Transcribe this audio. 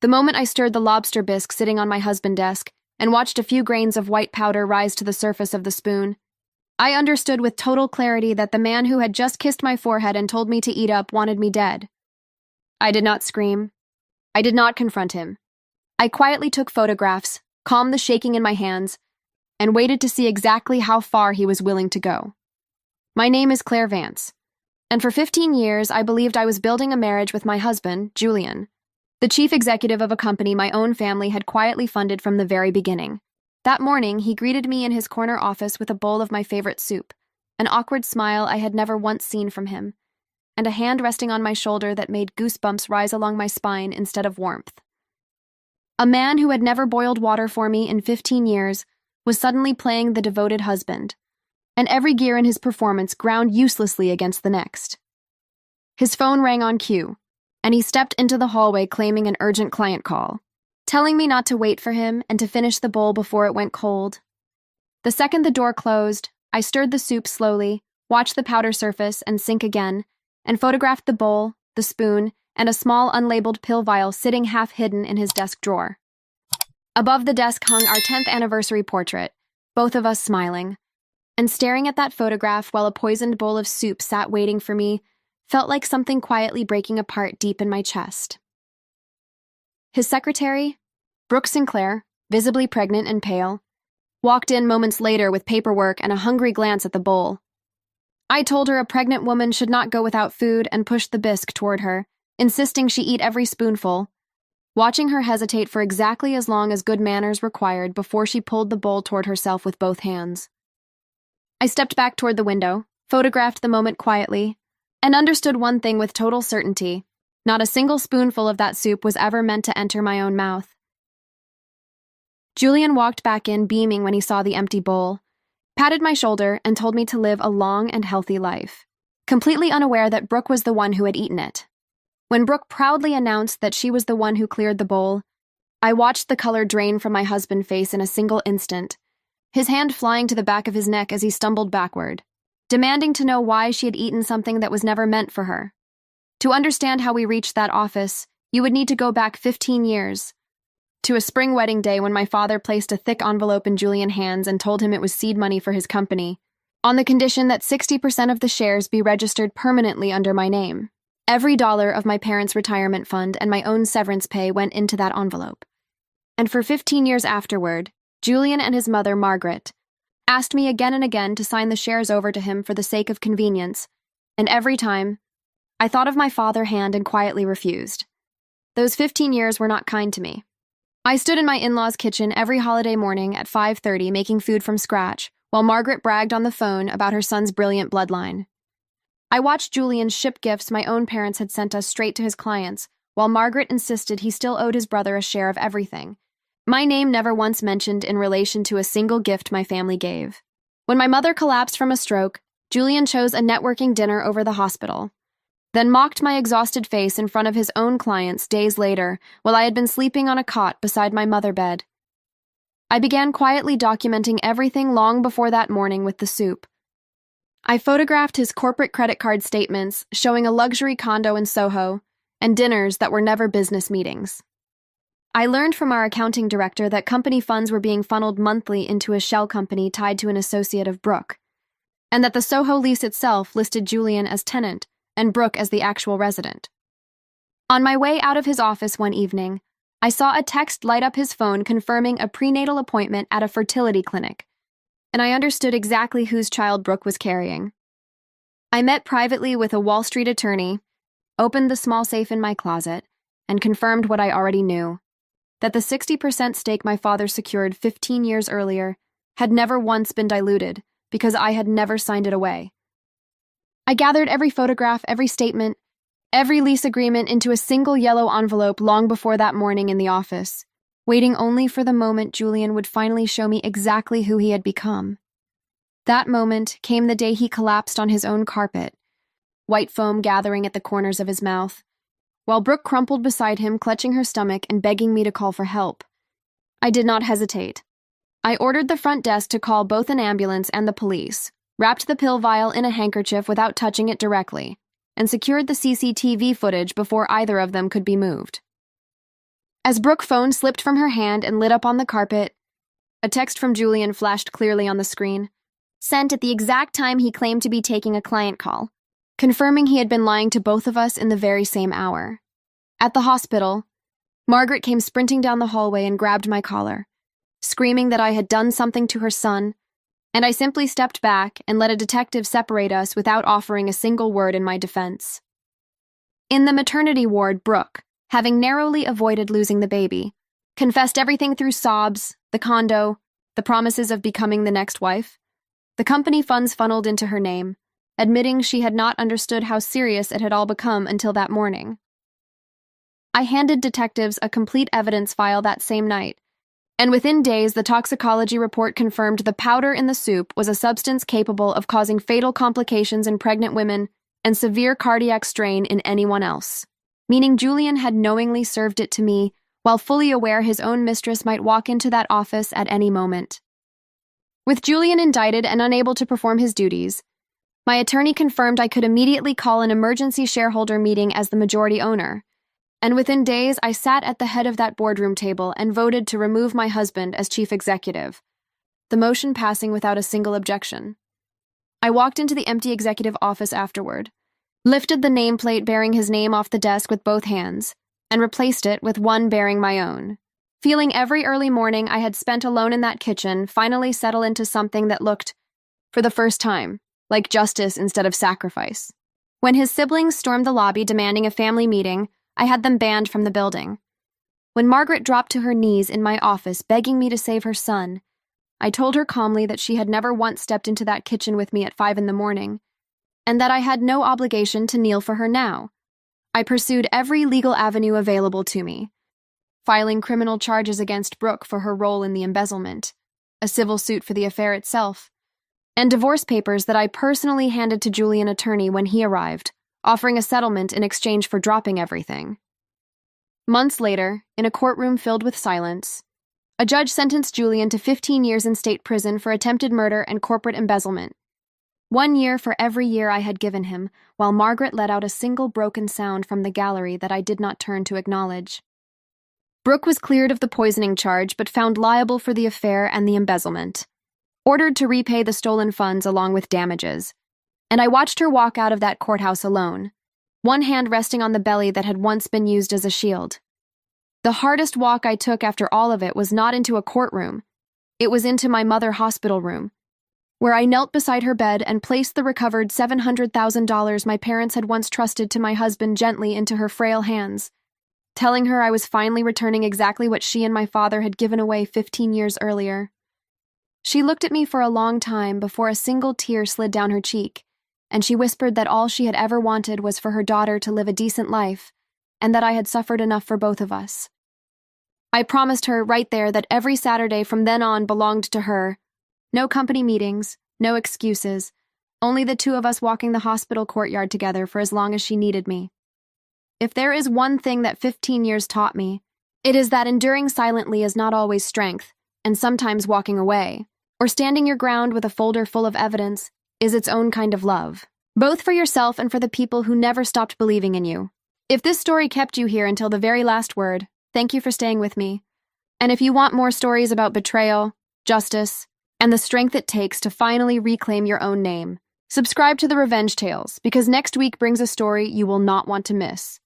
The moment I stirred the lobster bisque sitting on my husband's desk and watched a few grains of white powder rise to the surface of the spoon, I understood with total clarity that the man who had just kissed my forehead and told me to eat up wanted me dead. I did not scream. I did not confront him. I quietly took photographs, calmed the shaking in my hands, and waited to see exactly how far he was willing to go. My name is Clare Vance, and for 15 years I believed I was building a marriage with my husband, Julian, the chief executive of a company my own family had quietly funded from the very beginning. That morning, he greeted me in his corner office with a bowl of my favorite soup, an awkward smile I had never once seen from him, and a hand resting on my shoulder that made goosebumps rise along my spine instead of warmth. A man who had never boiled water for me in 15 years was suddenly playing the devoted husband, and every gear in his performance ground uselessly against the next. His phone rang on cue, and he stepped into the hallway claiming an urgent client call, telling me not to wait for him and to finish the bowl before it went cold. The second the door closed, I stirred the soup slowly, watched the powder surface and sink again, and photographed the bowl, the spoon, and a small unlabeled pill vial sitting half hidden in his desk drawer. Above the desk hung our 10th anniversary portrait, both of us smiling, and staring at that photograph while a poisoned bowl of soup sat waiting for me felt like something quietly breaking apart deep in my chest. His secretary, Brooke Sinclair, visibly pregnant and pale, walked in moments later with paperwork and a hungry glance at the bowl. I told her a pregnant woman should not go without food and pushed the bisque toward her, insisting she eat every spoonful, watching her hesitate for exactly as long as good manners required before she pulled the bowl toward herself with both hands. I stepped back toward the window, photographed the moment quietly, and understood one thing with total certainty. Not a single spoonful of that soup was ever meant to enter my own mouth. Julian walked back in beaming when he saw the empty bowl, patted my shoulder, and told me to live a long and healthy life, completely unaware that Brooke was the one who had eaten it. When Brooke proudly announced that she was the one who cleared the bowl, I watched the color drain from my husband's face in a single instant, his hand flying to the back of his neck as he stumbled backward, demanding to know why she had eaten something that was never meant for her. To understand how we reached that office, you would need to go back 15 years, to a spring wedding day when my father placed a thick envelope in Julian's hands and told him it was seed money for his company, on the condition that 60% of the shares be registered permanently under my name. Every dollar of my parents' retirement fund and my own severance pay went into that envelope. And for 15 years afterward, Julian and his mother, Margaret, asked me again and again to sign the shares over to him for the sake of convenience, and every time, I thought of my father's hand and quietly refused. Those 15 years were not kind to me. I stood in my in-laws' kitchen every holiday morning at 5:30 making food from scratch, while Margaret bragged on the phone about her son's brilliant bloodline. I watched Julian ship gifts my own parents had sent us straight to his clients, while Margaret insisted he still owed his brother a share of everything. My name never once mentioned in relation to a single gift my family gave. When my mother collapsed from a stroke, Julian chose a networking dinner over the hospital, then mocked my exhausted face in front of his own clients days later while I had been sleeping on a cot beside my mother bed. I began quietly documenting everything long before that morning with the soup. I photographed his corporate credit card statements showing a luxury condo in Soho and dinners that were never business meetings. I learned from our accounting director that company funds were being funneled monthly into a shell company tied to an associate of Brooke, and that the Soho lease itself listed Julian as tenant and Brooke as the actual resident. On my way out of his office one evening, I saw a text light up his phone confirming a prenatal appointment at a fertility clinic, and I understood exactly whose child Brooke was carrying. I met privately with a Wall Street attorney, opened the small safe in my closet, and confirmed what I already knew, that the 60% stake my father secured 15 years earlier had never once been diluted because I had never signed it away. I gathered every photograph, every statement, every lease agreement into a single yellow envelope long before that morning in the office, waiting only for the moment Julian would finally show me exactly who he had become. That moment came the day he collapsed on his own carpet, white foam gathering at the corners of his mouth, while Brooke crumpled beside him, clutching her stomach and begging me to call for help. I did not hesitate. I ordered the front desk to call both an ambulance and the police, wrapped the pill vial in a handkerchief without touching it directly, and secured the CCTV footage before either of them could be moved. As Brooke's phone slipped from her hand and lit up on the carpet, a text from Julian flashed clearly on the screen, sent at the exact time he claimed to be taking a client call, confirming he had been lying to both of us in the very same hour. At the hospital, Margaret came sprinting down the hallway and grabbed my collar, screaming that I had done something to her son, and I simply stepped back and let a detective separate us without offering a single word in my defense. In the maternity ward, Brooke, having narrowly avoided losing the baby, confessed everything through sobs, the condo, the promises of becoming the next wife, the company funds funneled into her name, admitting she had not understood how serious it had all become until that morning. I handed detectives a complete evidence file that same night, and within days the toxicology report confirmed the powder in the soup was a substance capable of causing fatal complications in pregnant women and severe cardiac strain in anyone else, meaning Julian had knowingly served it to me while fully aware his own mistress might walk into that office at any moment. With Julian indicted and unable to perform his duties, my attorney confirmed I could immediately call an emergency shareholder meeting as the majority owner, and within days I sat at the head of that boardroom table and voted to remove my husband as chief executive, the motion passing without a single objection. I walked into the empty executive office afterward, lifted the nameplate bearing his name off the desk with both hands, and replaced it with one bearing my own. Feeling every early morning I had spent alone in that kitchen finally settle into something that looked, for the first time, like justice instead of sacrifice. When his siblings stormed the lobby demanding a family meeting, I had them banned from the building. When Margaret dropped to her knees in my office begging me to save her son, I told her calmly that she had never once stepped into that kitchen with me at 5 a.m, and that I had no obligation to kneel for her now. I pursued every legal avenue available to me, filing criminal charges against Brooke for her role in the embezzlement, a civil suit for the affair itself, and divorce papers that I personally handed to Julian's attorney when he arrived, offering a settlement in exchange for dropping everything. Months later, in a courtroom filled with silence, a judge sentenced Julian to 15 years in state prison for attempted murder and corporate embezzlement. 1 year for every year I had given him, while Margaret let out a single broken sound from the gallery that I did not turn to acknowledge. Brooke was cleared of the poisoning charge but found liable for the affair and the embezzlement, ordered to repay the stolen funds along with damages, and I watched her walk out of that courthouse alone, one hand resting on the belly that had once been used as a shield. The hardest walk I took after all of it was not into a courtroom. It was into my mother hospital room, where I knelt beside her bed and placed the recovered $700,000 my parents had once trusted to my husband gently into her frail hands, telling her I was finally returning exactly what she and my father had given away 15 years earlier. She looked at me for a long time before a single tear slid down her cheek, and she whispered that all she had ever wanted was for her daughter to live a decent life, and that I had suffered enough for both of us. I promised her right there that every Saturday from then on belonged to her. No company meetings, no excuses, only the two of us walking the hospital courtyard together for as long as she needed me. If there is one thing that 15 years taught me, it is that enduring silently is not always strength, and sometimes walking away, or standing your ground with a folder full of evidence, is its own kind of love, both for yourself and for the people who never stopped believing in you. If this story kept you here until the very last word, thank you for staying with me. And if you want more stories about betrayal, justice, and the strength it takes to finally reclaim your own name, subscribe to the Revenge Tales, because next week brings a story you will not want to miss.